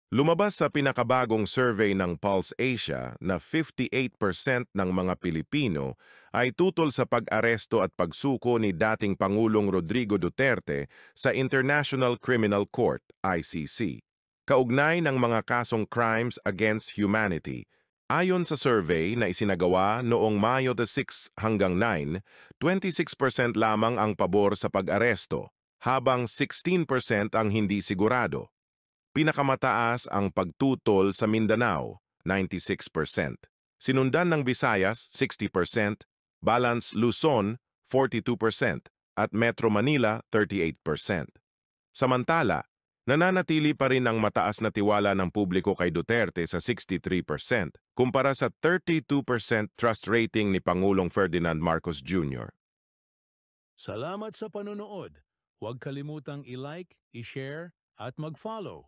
Lumabas sa pinakabagong survey ng Pulse Asia na 58% ng mga Pilipino ay tutol sa pag-aresto at pagsuko ni dating Pangulong Rodrigo Duterte sa International Criminal Court, ICC. Kaugnay ng mga kasong crimes against humanity. Ayon sa survey na isinagawa noong Mayo 6 hanggang 9, 26% lamang ang pabor sa pag-aresto, habang 16% ang hindi sigurado. Pinakamataas ang pagtutol sa Mindanao, 96%. Sinundan ng Visayas, 60%, Balance Luzon, 42%, at Metro Manila, 38%. Samantala, nananatili pa rin ang mataas na tiwala ng publiko kay Duterte sa 63%, kumpara sa 32% trust rating ni Pangulong Ferdinand Marcos Jr. Salamat sa panonood. Huwag kalimutang i-like, i-share at mag-follow.